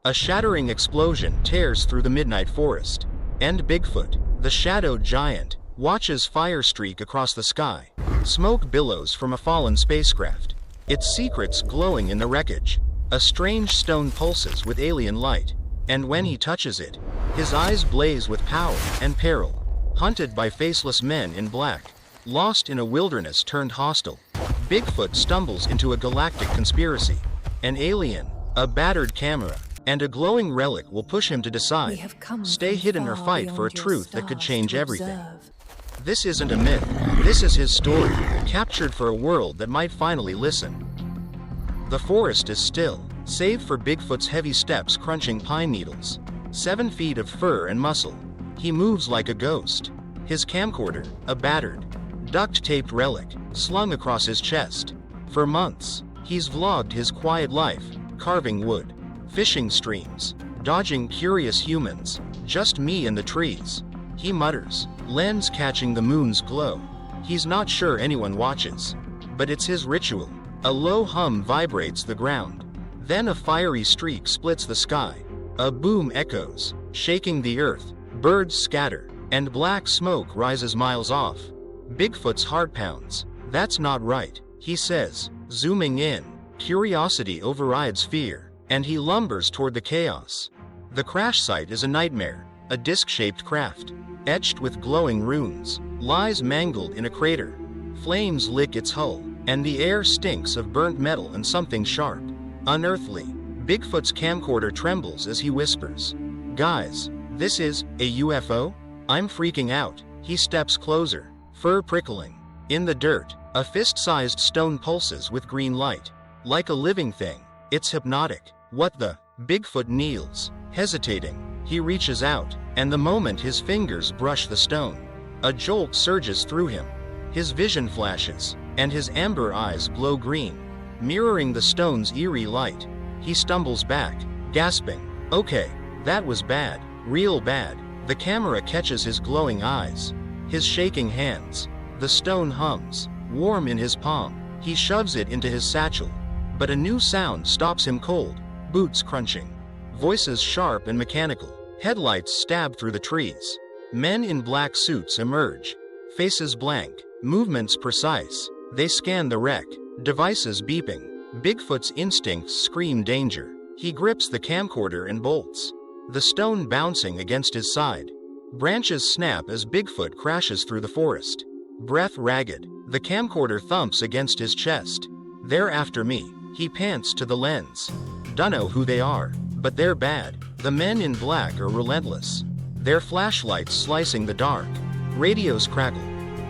A shattering explosion tears through the midnight forest, and Bigfoot, the shadowed giant, watches fire streak across the sky. Smoke billows from a fallen spacecraft, its secrets glowing in the wreckage. A strange stone pulses with alien light, and when he touches it, his eyes blaze with power and peril. Hunted by faceless men in black, lost in a wilderness turned hostile, Bigfoot stumbles into a galactic conspiracy. An alien, a battered camera, and a glowing relic will push him to decide, stay hidden or fight for a truth that could change everything. This isn't a myth, this is his story, captured for a world that might finally listen. The forest is still, save for Bigfoot's heavy steps crunching pine needles. 7 feet of fur and muscle. He moves like a ghost. His camcorder, a battered, duct-taped relic, slung across his chest. For months, he's vlogged his quiet life, carving wood, fishing streams, dodging curious humans, just me and the trees. He mutters, lens catching the moon's glow. He's not sure anyone watches, but it's his ritual. A low hum vibrates the ground. Then a fiery streak splits the sky. A boom echoes, shaking the earth. Birds scatter, and black smoke rises miles off. Bigfoot's heart pounds. That's not right, he says, zooming in. Curiosity overrides fear, and he lumbers toward the chaos. The crash site is a nightmare, a disc-shaped craft, etched with glowing runes, lies mangled in a crater. Flames lick its hull, and the air stinks of burnt metal and something sharp, unearthly. Bigfoot's camcorder trembles as he whispers, "Guys, this is a UFO?" I'm freaking out. He steps closer, fur prickling. In the dirt, a fist-sized stone pulses with green light. Like a living thing, it's hypnotic. What the? Bigfoot kneels, hesitating. He reaches out, and the moment his fingers brush the stone, a jolt surges through him. His vision flashes, and his amber eyes glow green, mirroring the stone's eerie light. He stumbles back, gasping, "Okay, that was bad, real bad." The camera catches his glowing eyes, his shaking hands. The stone hums, warm in his palm. He shoves it into his satchel, but a new sound stops him cold. Boots crunching, voices sharp and mechanical, headlights stab through the trees. Men in black suits emerge, faces blank, movements precise. They scan the wreck, devices beeping. Bigfoot's instincts scream danger. He grips the camcorder and bolts, the stone bouncing against his side. Branches snap as Bigfoot crashes through the forest. Breath ragged, the camcorder thumps against his chest. "They're after me." He pants to the lens. "Dunno who they are, but they're bad." The men in black are relentless, their flashlights slicing the dark. Radios crackle.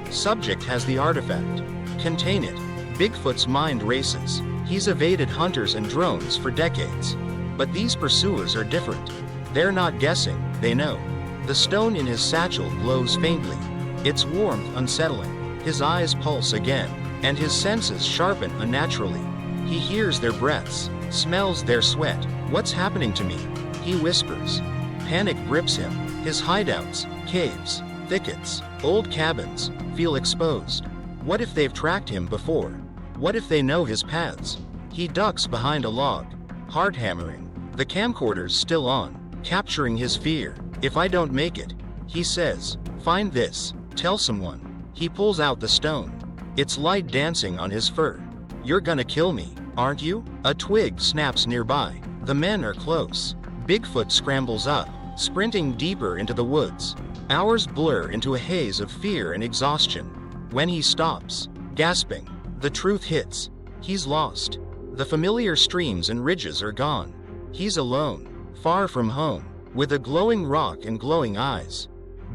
Subject has the artifact. Contain it. Bigfoot's mind races. He's evaded hunters and drones for decades. But these pursuers are different. They're not guessing, they know. The stone in his satchel glows faintly, its warmth unsettling. His eyes pulse again, and his senses sharpen unnaturally. He hears their breaths, smells their sweat. "What's happening to me?" he whispers. Panic grips him. His hideouts, caves, thickets, old cabins, feel exposed. What if they've tracked him before? What if they know his paths? He ducks behind a log, heart hammering. The camcorder's still on, capturing his fear. "If I don't make it," he says, "find this, tell someone." He pulls out the stone, its light dancing on his fur. "You're gonna kill me, aren't you?" A twig snaps nearby. The men are close. Bigfoot scrambles up, sprinting deeper into the woods. Hours blur into a haze of fear and exhaustion. When he stops, gasping, the truth hits. He's lost. The familiar streams and ridges are gone. He's alone, far from home, with a glowing rock and glowing eyes.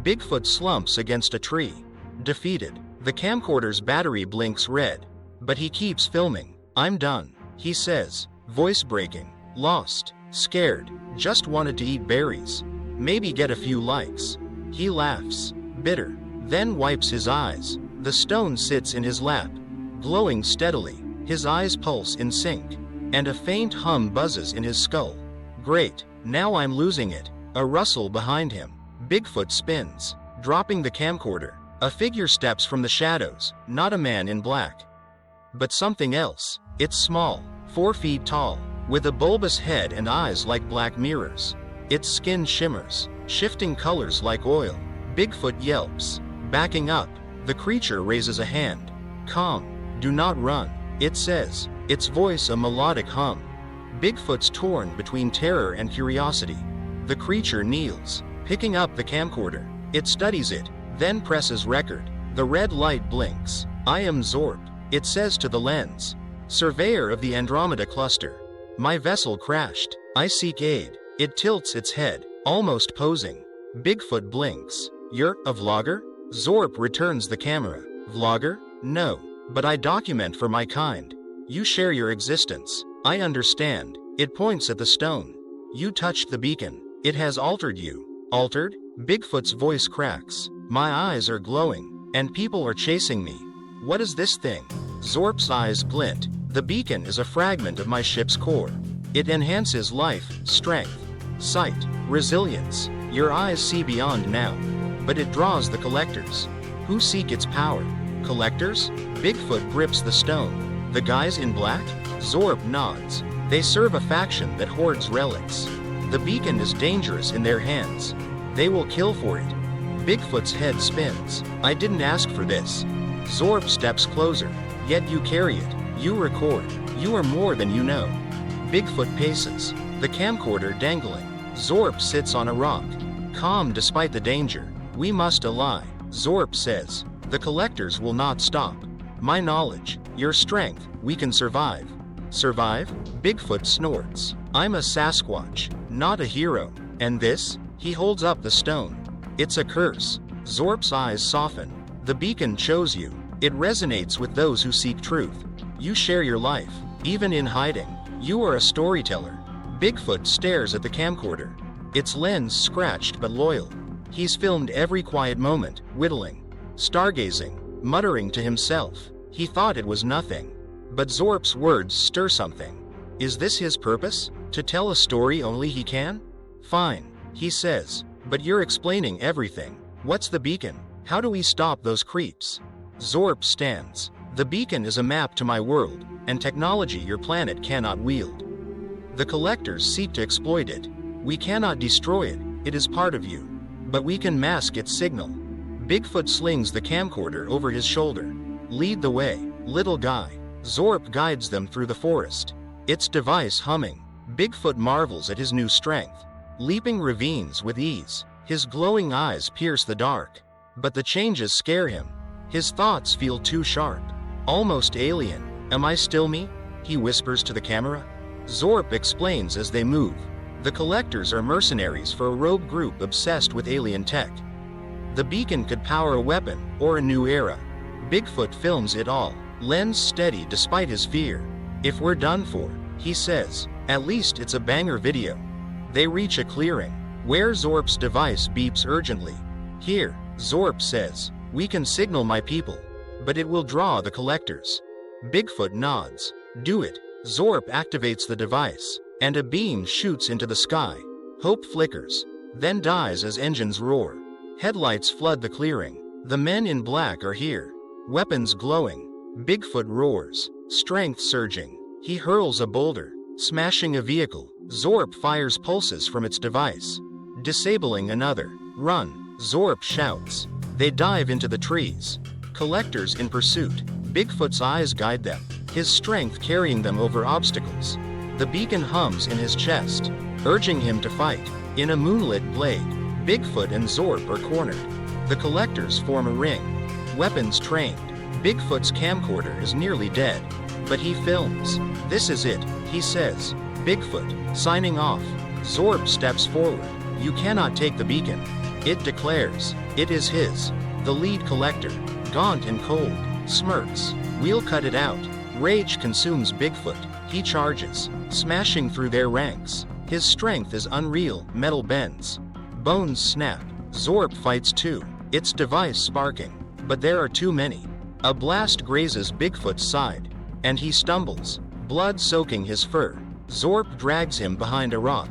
Bigfoot slumps against a tree, defeated. The camcorder's battery blinks red, but he keeps filming. "I'm done," he says, voice breaking. "Lost, scared, just wanted to eat berries. Maybe get a few likes." He laughs, bitter, then wipes his eyes. The stone sits in his lap, glowing steadily. His eyes pulse in sync, and a faint hum buzzes in his skull. "Great, now I'm losing it." A rustle behind him. Bigfoot spins, dropping the camcorder. A figure steps from the shadows, not a man in black, but something else. It's small, 4 feet tall, with a bulbous head and eyes like black mirrors. Its skin shimmers, shifting colors like oil. Bigfoot yelps. Backing up, the creature raises a hand. Calm, do not run, it says, its voice a melodic hum. Bigfoot's torn between terror and curiosity. The creature kneels, picking up the camcorder. It studies it, then presses record. The red light blinks. I am Zorp, it says to the lens. Surveyor of the Andromeda cluster. My vessel crashed. I seek aid. It tilts its head, almost posing. Bigfoot blinks. You're a vlogger? Zorp returns the camera. Vlogger? No, but I document for my kind. You share your existence. I understand. It points at the stone. You touched the beacon. It has altered you. Altered? Bigfoot's voice cracks. My eyes are glowing, and people are chasing me. What is this thing? Zorp's eyes glint. The beacon is a fragment of my ship's core. It enhances life, strength, sight, resilience. Your eyes see beyond now. But it draws the collectors. Who seek its power? Collectors? Bigfoot grips the stone. The guys in black? Zorp nods. They serve a faction that hoards relics. The beacon is dangerous in their hands. They will kill for it. Bigfoot's head spins. I didn't ask for this. Zorp steps closer. Yet you carry it. You record. You are more than you know. Bigfoot paces, the camcorder dangling. Zorp sits on a rock, calm despite the danger. We must ally, Zorp says. The collectors will not stop. My knowledge, your strength, we can survive. Survive? Bigfoot snorts. I'm a Sasquatch, not a hero. And this? He holds up the stone. It's a curse. Zorp's eyes soften. The beacon chose you. It resonates with those who seek truth. You share your life, even in hiding. You are a storyteller. Bigfoot stares at the camcorder. Its lens scratched but loyal. He's filmed every quiet moment, whittling, stargazing, muttering to himself. He thought it was nothing. But Zorp's words stir something. Is this his purpose? To tell a story only he can? Fine, he says. But you're explaining everything. What's the beacon? How do we stop those creeps? Zorp stands. The beacon is a map to my world, and technology your planet cannot wield. The collectors seek to exploit it. We cannot destroy it, it is part of you. But we can mask its signal. Bigfoot slings the camcorder over his shoulder. Lead the way, little guy. Zorp guides them through the forest. Its device humming. Bigfoot marvels at his new strength. Leaping ravines with ease. His glowing eyes pierce the dark. But the changes scare him. His thoughts feel too sharp. Almost alien. Am I still me? He whispers to the camera. Zorp explains as they move. The collectors are mercenaries for a rogue group obsessed with alien tech. The beacon could power a weapon or a new era. Bigfoot films it all, lens steady despite his fear. If we're done for, he says, at least it's a banger video. They reach a clearing, where Zorp's device beeps urgently. Here, Zorp says, we can signal my people, but it will draw the collectors. Bigfoot nods. Do it. Zorp activates the device, and a beam shoots into the sky. Hope flickers, then dies as engines roar. Headlights flood the clearing. The men in black are here, weapons glowing. Bigfoot roars, strength surging. He hurls a boulder, smashing a vehicle. Zorp fires pulses from its device, disabling another. Run, Zorp shouts. They dive into the trees. Collectors in pursuit. Bigfoot's eyes guide them, his strength carrying them over obstacles. The beacon hums in his chest, urging him to fight. In a moonlit glade, Bigfoot and Zorp are cornered. The collectors form a ring, weapons trained. Bigfoot's camcorder is nearly dead, but he films. This is it, he says. Bigfoot, signing off. Zorp steps forward. You cannot take the beacon. It declares, it is his. The lead collector, gaunt and cold, smirks. We'll cut it out. Rage consumes Bigfoot. He charges, smashing through their ranks. His strength is unreal. Metal bends. Bones snap. Zorp fights too, its device sparking. But there are too many. A blast grazes Bigfoot's side, and he stumbles, blood soaking his fur. Zorp drags him behind a rock.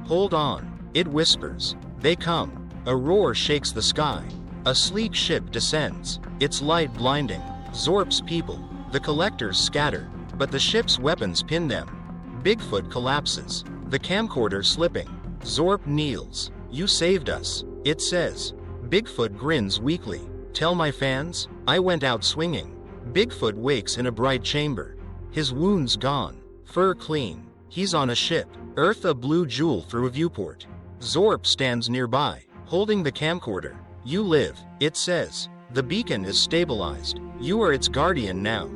Hold on, it whispers. They come. A roar shakes the sky. A sleek ship descends, its light blinding. Zorp's people, the collectors scatter, but the ship's weapons pin them. Bigfoot collapses, the camcorder slipping. Zorp kneels. "You saved us," it says. Bigfoot grins weakly. "Tell my fans, I went out swinging." Bigfoot wakes in a bright chamber. His wounds gone, fur clean. He's on a ship. Earth a blue jewel through a viewport. Zorp stands nearby, holding the camcorder. "You live," it says. "The beacon is stabilized. You are its guardian now."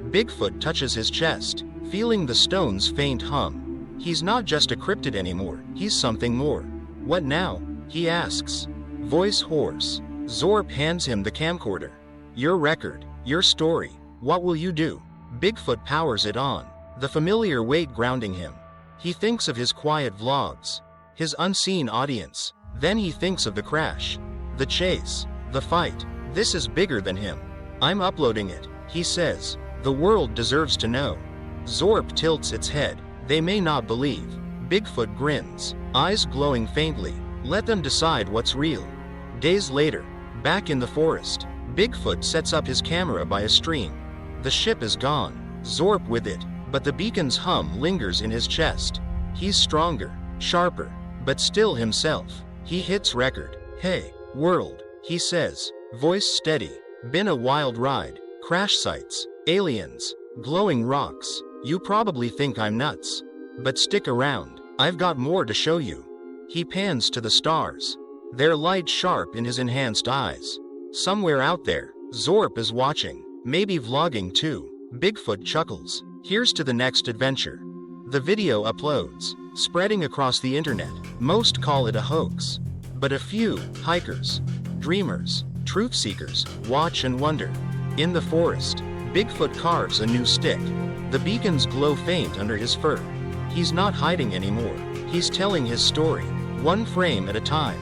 Bigfoot touches his chest, feeling the stone's faint hum. He's not just a cryptid anymore, he's something more. "What now?" he asks. Voice hoarse. Zorp hands him the camcorder. "Your record, your story. What will you do?" Bigfoot powers it on, the familiar weight grounding him. He thinks of his quiet vlogs, his unseen audience. Then he thinks of the crash, the chase, the fight. This is bigger than him. "I'm uploading it," he says. "The world deserves to know." Zorp tilts its head. They may not believe. Bigfoot grins, eyes glowing faintly. Let them decide what's real. Days later, back in the forest, Bigfoot sets up his camera by a stream. The ship is gone, Zorp with it, but the beacon's hum lingers in his chest. He's stronger, sharper, but still himself. He hits record. "Hey, world," he says, voice steady. "Been a wild ride. Crash sites, aliens, glowing rocks. You probably think I'm nuts. But stick around, I've got more to show you." He pans to the stars, their light sharp in his enhanced eyes. Somewhere out there, Zorp is watching, maybe vlogging too. Bigfoot chuckles. "Here's to the next adventure." The video uploads, spreading across the internet. Most call it a hoax, but a few hikers, dreamers, truth seekers watch and wonder. In the forest, Bigfoot carves a new stick. The beacons glow faint under his fur. He's not hiding anymore. He's telling his story, one frame at a time.